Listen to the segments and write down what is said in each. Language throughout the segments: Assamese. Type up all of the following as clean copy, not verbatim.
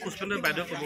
পুষ্পেন্দ্ৰ বাইদেউ ক'ব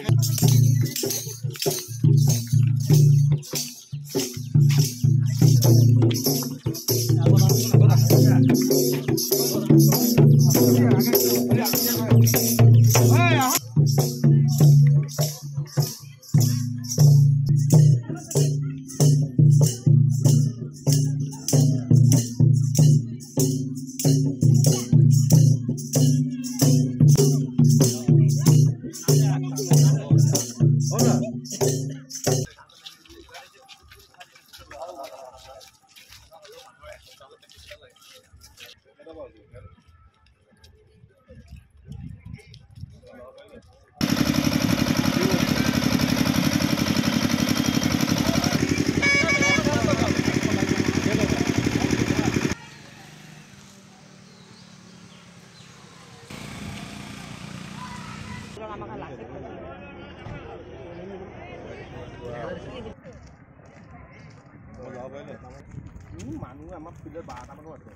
মানুহ আমাৰ ফিল্ডত 12টা মানুহ আছে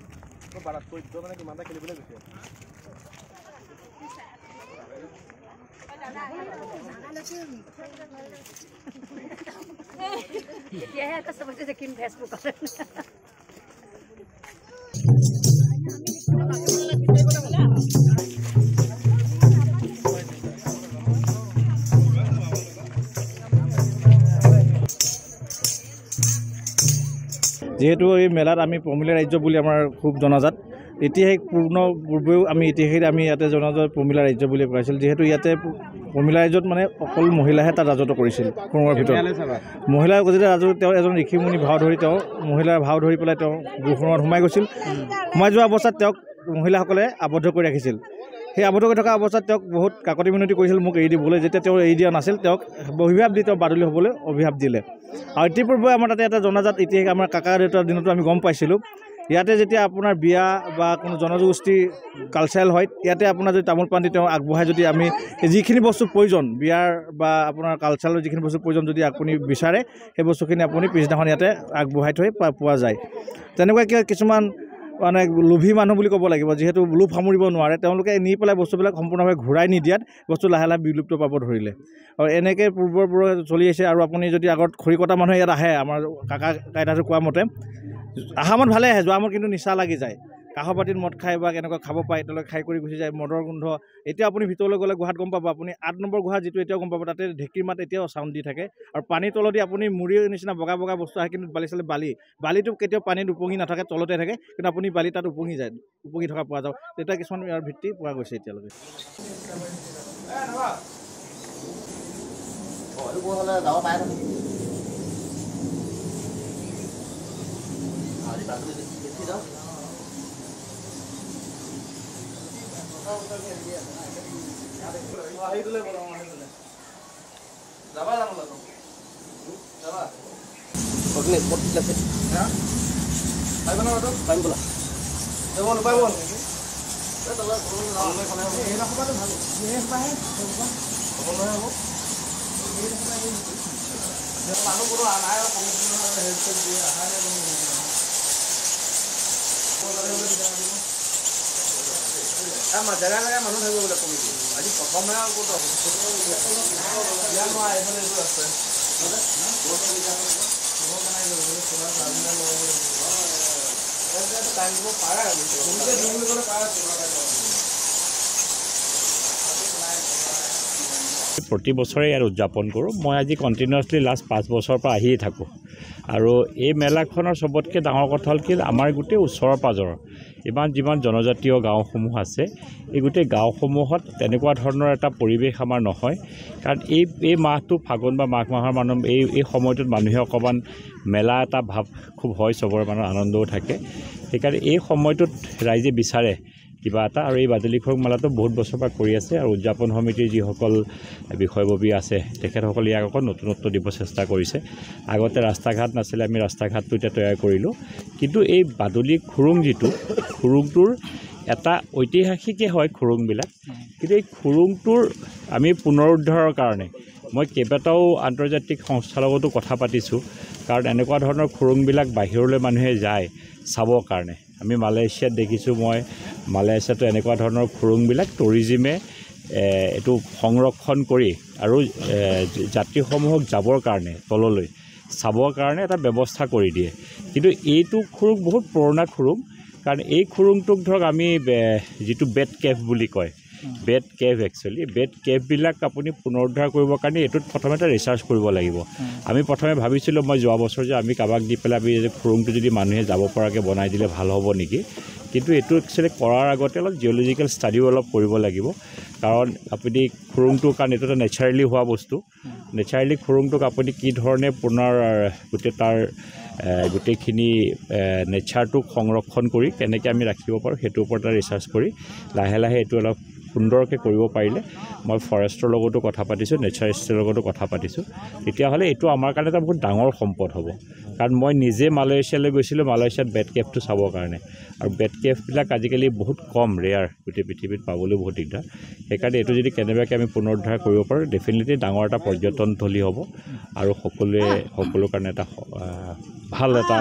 তো 12 মানে কিমানটা খেলিবলৈ গৈছে এতিয়াহে এটা চবতে দেখিম ফেচবুকত যেহেতু এই মেলাত আমি প্ৰমিলা ৰাজ্য বুলি আমাৰ খুব জনাজাত ইতিহাস পূৰ্বেও আমি ইতিহাসত আমি ইয়াতে জনাজাত প্ৰমিলা ৰাজ্য বুলি কৈছিল যেহেতু ইয়াতে প্ৰমিলা ৰাজ্যত মানে অকল মহিলাহে তাত ৰাজত্ব কৰিছিল কোনোবাৰ ভিতৰত মহিলাৰ যেতিয়া ৰাজত্ব তেওঁ এজন ঋষিমুনি ভাও ধৰি তেওঁ মহিলাৰ ভাও ধৰি পেলাই তেওঁ গুৰুখনত সোমাই গৈছিল সোমাই যোৱা অৱস্থাত তেওঁক মহিলাসকলে আবদ্ধ কৰি ৰাখিছিল সেই আবদ্ধ কৰি থকা অৱস্থাত তেওঁক বহুত কাকতি মিনতি কৰিছিল মোক এৰি দিবলৈ যেতিয়া তেওঁ এৰি দিয়া নাছিল তেওঁক অভিশাপ দি তেওঁ বাদুলি হ'বলৈ অভিশাপ দিলে আৰু ইতিপূৰ্বে আমাৰ তাতে এটা জনাজাত ইতিহাস আমাৰ কাকা দেউতাৰ দিনতো আমি গম পাইছিলোঁ ইয়াতে যেতিয়া আপোনাৰ বিয়া বা কোনো জনগোষ্ঠী কালচাৰেল হয় ইয়াতে আপোনাৰ যদি তামোল পাণ দি তেওঁ আগবঢ়াই যদি আমি যিখিনি বস্তু প্ৰয়োজন বিয়াৰ বা আপোনাৰ কালচাৰেলৰ যিখিনি বস্তু প্ৰয়োজন যদি আপুনি বিচাৰে সেই বস্তুখিনি আপুনি পিছদিনাখন ইয়াতে আগবঢ়াই থৈ পোৱা যায় তেনেকুৱা কিছুমান মানে লোভী মানুহ বুলি ক'ব লাগিব যিহেতু লোভ সামৰিব নোৱাৰে তেওঁলোকে নি পেলাই বস্তুবিলাক সম্পূৰ্ণভাৱে ঘূৰাই নিদিয়াত বস্তু লাহে লাহে বিলুপ্ত পাব ধৰিলে আৰু এনেকৈ পূৰ্বৰ চলি আছে আৰু আপুনি যদি আগত খৰি কটা মানুহে ইয়াত আহে আমাৰ কাকা কাইতাটো কোৱা মতে আহা মত ভালে আহে যোৱা মত কিন্তু নিচা লাগি যায় কাঁহৰ বাতিত মদ খাই বা কেনেকুৱা খাব পাৰে তেওঁলোকে খাই কৰি গুচি যায় মদৰ গোন্ধ এতিয়া আপুনি ভিতৰলৈ গ'লে গুহাত গম পাব আপুনি 8 নম্বৰ গুহা যিটো এতিয়াও গম পাব তাতে ঢেঁকীৰ মাত এতিয়াও চাউণ্ড দি থাকে আৰু পানীৰ তলদি আপুনি মুড়িৰ নিচিনা বগা বগা বস্তু আহে কিন্তু বালিটো কেতিয়াও পানীত উপঙি নাথাকে তলতে থাকে কিন্তু আপুনি বালি তাত উপঙি থকা পোৱা যাওক তেতিয়া কিছুমান ইয়াৰ ভিত্তি পোৱা গৈছে এতিয়ালৈকে জেগা জেগা মানুহ থাকিব বোলে কমিটি আজি প্ৰথম প্ৰতি বছৰে ইয়াত উদযাপন কৰোঁ মই আজি কণ্টিনিউৱাছলি লাষ্ট 5 বছৰৰ পৰা আহিয়ে থাকোঁ আৰু এই মেলাখনৰ চবতকৈ ডাঙৰ কথা হ'ল কি আমাৰ গোটেই ওচৰৰ পাজৰৰ যিমান জনজাতীয় গাঁওসমূহ আছে এই গোটেই গাঁওসমূহত তেনেকুৱা ধৰণৰ এটা পৰিৱেশ আমাৰ নহয় কাৰণ এই মাহটো ফাগুন বা মাঘ মাহৰ এই সময়টোত মানুহে অকণমান মেলা এটা ভাৱ খুব হয় চবৰে মানুহৰ আনন্দও থাকে সেইকাৰণে এই সময়টোত ৰাইজে বিচাৰে কিবা এটা আৰু এই বাদুলি খুৰুং মেলাটো বহুত বছৰৰ পৰা কৰি আছে আৰু উদযাপন সমিতিৰ যিসকল বিষয়ববী আছে তেখেতসকলে ইয়াক আকৌ নতুনত্ব দিব চেষ্টা কৰিছে আগতে ৰাস্তা ঘাট নাছিলে আমি ৰাস্তা ঘাটটো এতিয়া তৈয়াৰ কৰিলোঁ কিন্তু এই বাদুলি খুৰুং যিটো খুৰুংটোৰ এটা ঐতিহাসিকেই হয় খুৰুংবিলাক, কিন্তু এই খুৰুংটোৰ আমি পুনৰুদ্ধাৰৰ কাৰণে মই কেইবাটাও আন্তৰ্জাতিক সংস্থাৰ লগতো কথা পাতিছোঁ। কাৰণ এনেকুৱা ধৰণৰ খুৰুংবিলাক বাহিৰলৈ মানুহে যায় চাবৰ কাৰণে। আমি মালয়েছিয়াত দেখিছোঁ, মই মালয়েছিয়াতো এনেকুৱা ধৰণৰ খুৰুংবিলাক টুৰিজিমে এইটো সংৰক্ষণ কৰি আৰু যাত্ৰীসমূহক যাবৰ কাৰণে তললৈ চাবৰ কাৰণে এটা ব্যৱস্থা কৰি দিয়ে। কিন্তু এইটো খুৰুং বহুত পুৰণা খুৰুং, কাৰণ এই খুৰুংটোক ধৰক আমি যিটো বেড কেভ বুলি কয়, বেড কেভ একচুৱেলি বেড কেভবিলাক আপুনি পুনৰুদ্ধাৰ কৰিবৰ কাৰণে এইটোত প্ৰথমে এটা ৰিচাৰ্চ কৰিব লাগিব। আমি প্ৰথমে ভাবিছিলোঁ, মই যোৱা বছৰ যে আমি কাৰোবাক দি পেলাই আমি খুৰুংটো যদি মানুহে যাব পৰাকৈ বনাই দিলে ভাল হ'ব নেকি, কিন্তু এইটো একচুৱেলি কৰাৰ আগতে অলপ জিঅ'লজিকেল ষ্টাডিও অলপ কৰিব লাগিব। কাৰণ আপুনি খুৰুংটো, কাৰণ এইটো এটা নেচাৰেলি হোৱা বস্তু, নেচাৰেলি খুৰুংটোক আপুনি কি ধৰণে পুনৰ গোটেই তাৰ গোটেইখিনি নেচাৰটোক সংৰক্ষণ কৰি কেনেকৈ আমি ৰাখিব পাৰোঁ সেইটোৰ ওপৰত ৰিচাৰ্চ কৰি লাহে লাহে এইটো অলপ সুন্দৰকৈ কৰিব পাৰিলে, মই ফৰেষ্টৰ লগতো কথা পাতিছোঁ, নেচাৰিষ্টৰ লগতো কথা পাতিছোঁ, তেতিয়াহ'লে এইটো আমাৰ কাৰণে এটা বহুত ডাঙৰ সম্পদ হ'ব। কাৰণ মই নিজে মালয়েছিয়ালৈ গৈছিলোঁ, মালয়েছিয়াত বেড কেভটো চাবৰ কাৰণে, আৰু বেড কেভবিলাক আজিকালি বহুত কম, ৰেয়াৰ, গোটেই পৃথিৱীত পাবলৈ বহুত দিগদাৰ। সেইকাৰণে এইটো যদি কেনেবাকৈ আমি পুনৰুদ্ধাৰ কৰিব পাৰোঁ, ডেফিনেটলি ডাঙৰ এটা পৰ্যটনথলী হ'ব আৰু সকলোৰ কাৰণে এটা ভাল এটা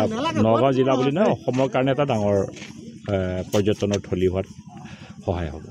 নগাঁও জিলা বুলি নহয়, অসমৰ কাৰণে এটা ডাঙৰ পৰ্যটনৰ থলী হোৱাত সহায় হ'ব।